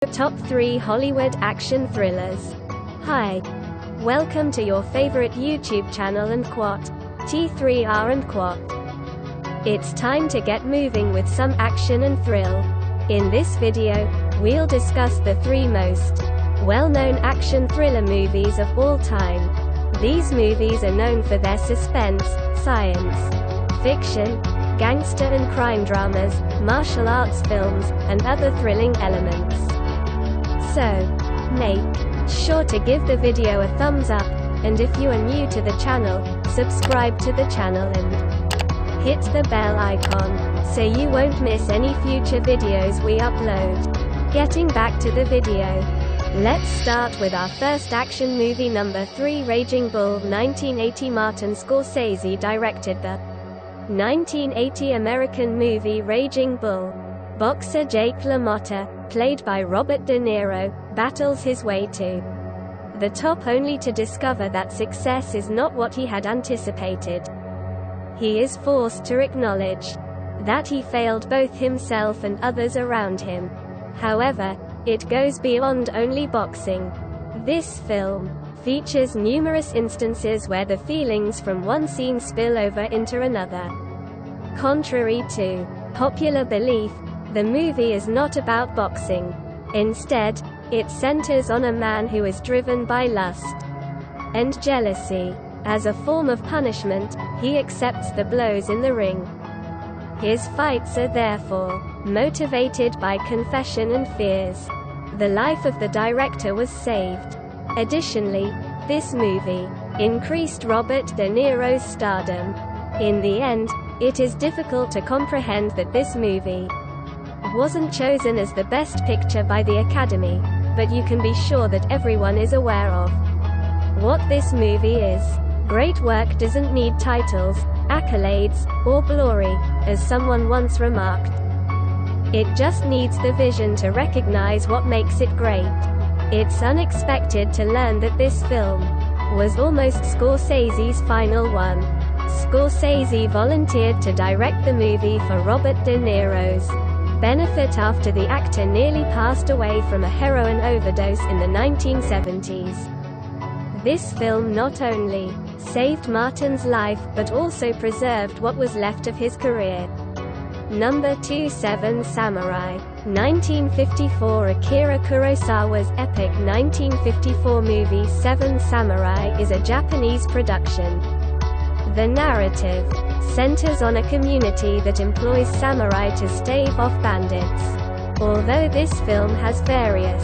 Top 3 Hollywood Action Thrillers. Hi. Welcome to your favorite YouTube channel and quote, T3R and quote. It's time to get moving with some action and thrill. In this video, we'll discuss the 3 most well-known action thriller movies of all time. These movies are known for their suspense, science fiction, gangster and crime dramas, martial arts films, and other thrilling elements. So, make sure to give the video a thumbs up, and if you are new to the channel, subscribe to the channel and hit the bell icon, so you won't miss any future videos we upload. Getting back to the video. Let's start with our first action movie, number 3, Raging Bull. 1980. Martin Scorsese directed the 1980 American movie Raging Bull. Boxer Jake LaMotta, played by Robert De Niro, battles his way to the top only to discover that success is not what he had anticipated. He is forced to acknowledge that he failed both himself and others around him. However, it goes beyond only boxing. This film features numerous instances where the feelings from one scene spill over into another. Contrary to popular belief, the movie is not about boxing. Instead, it centers on a man who is driven by lust and jealousy. As a form of punishment, he accepts the blows in the ring. His fights are therefore motivated by confession and fears. The life of the director was saved. Additionally, this movie increased Robert De Niro's stardom. In the end, it is difficult to comprehend that this movie wasn't chosen as the best picture by the Academy, but you can be sure that everyone is aware of what this movie is. Great work doesn't need titles, accolades, or glory, as someone once remarked. It just needs the vision to recognize what makes it great. It's unexpected to learn that this film was almost Scorsese's final one. Scorsese volunteered to direct the movie for Robert De Niro's benefit after the actor nearly passed away from a heroin overdose in the 1970s. This film not only saved Martin's life but also preserved what was left of his career. Number 2, Seven Samurai. 1954. Akira Kurosawa's epic 1954 movie Seven Samurai is a Japanese production. The narrative centers on a community that employs samurai to stave off bandits. Although this film has various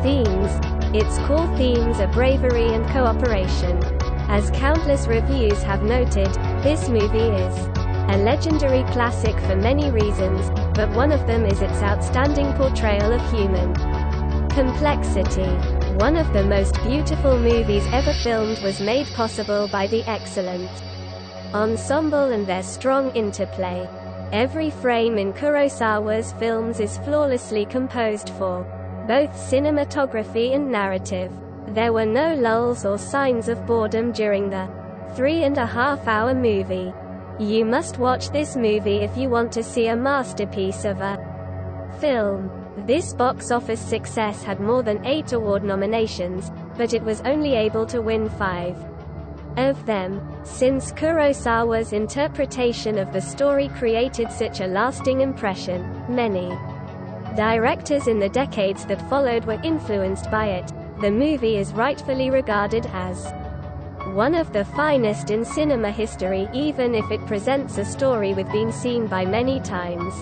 themes, its core themes are bravery and cooperation. As countless reviews have noted, this movie is a legendary classic for many reasons, but one of them is its outstanding portrayal of human complexity. One of the most beautiful movies ever filmed was made possible by the excellent ensemble and their strong interplay. Every frame in Kurosawa's films is flawlessly composed for both cinematography and narrative. There were no lulls or signs of boredom during the 3.5-hour movie. You must watch this movie if you want to see a masterpiece of a film. This box office success had more than 8 award nominations, but it was only able to win 5 of them. Since Kurosawa's interpretation of the story created such a lasting impression, many directors in the decades that followed were influenced by it. The movie is rightfully regarded as one of the finest in cinema history, even if it presents a story we've been seen by many times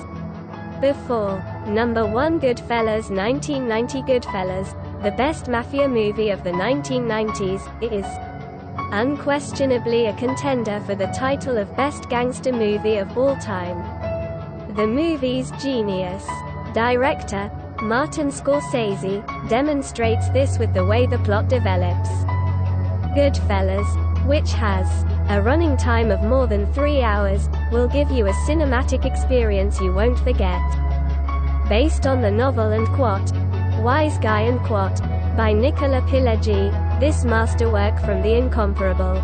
before. Number 1, Goodfellas. 1990. Goodfellas, the best mafia movie of the 1990s, is unquestionably a contender for the title of best gangster movie of all time. The movie's genius director, Martin Scorsese, demonstrates this with the way the plot develops. Goodfellas, which has a running time of more than 3 hours, will give you a cinematic experience you won't forget. Based on the novel and quote, Wise Guy and quote, by Nicola Pileggi, this masterwork from the incomparable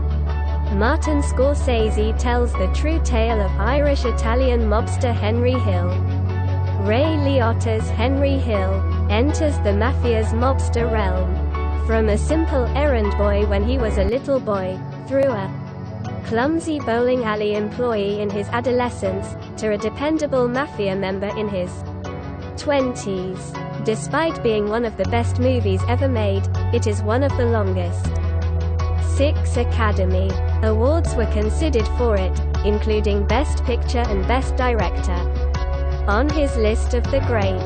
Martin Scorsese tells the true tale of Irish-Italian mobster Henry Hill. Ray Liotta's Henry Hill enters the mafia's mobster realm. From a simple errand boy when he was a little boy, through a clumsy bowling alley employee in his adolescence, to a dependable mafia member in his 20s. Despite being one of the best movies ever made, it is one of the longest. 6 Academy Awards were considered for it, including Best Picture and Best Director. On his list of the great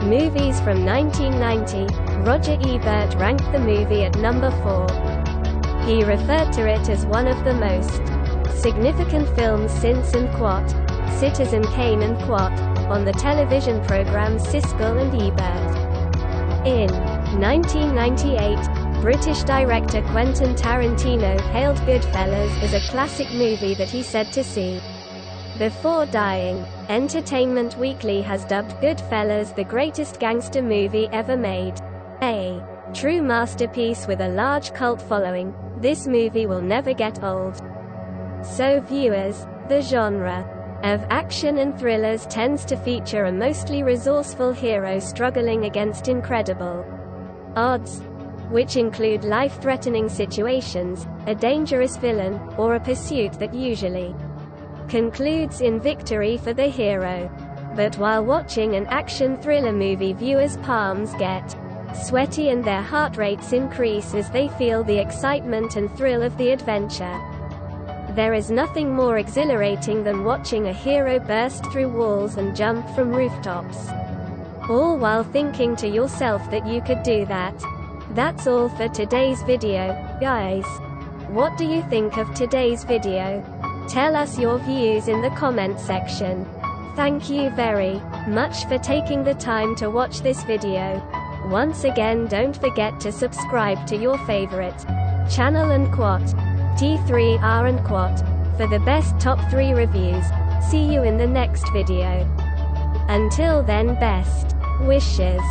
movies from 1990, Roger Ebert ranked the movie at number 4. He referred to it as one of the most significant films since and quote, Citizen Kane and quote, on the television program Siskel and Ebert. In 1998, British director Quentin Tarantino hailed Goodfellas as a classic movie that he said to see before dying. Entertainment Weekly has dubbed Goodfellas the greatest gangster movie ever made. A true masterpiece with a large cult following, this movie will never get old. So viewers, the genre of action and thrillers tends to feature a mostly resourceful hero struggling against incredible odds, which include life-threatening situations, a dangerous villain, or a pursuit that usually concludes in victory for the hero. But while watching an action thriller movie, viewers' palms get sweaty and their heart rates increase as they feel the excitement and thrill of the adventure. There is nothing more exhilarating than watching a hero burst through walls and jump from rooftops, all while thinking to yourself that you could do that. That's all for today's video, guys. What do you think of today's video? Tell us your views in the comment section. Thank you very much for taking the time to watch this video. Once again, don't forget to subscribe to your favorite channel and quote, T3R and quote, for the best top 3 reviews. See you in the next video. Until then, best wishes.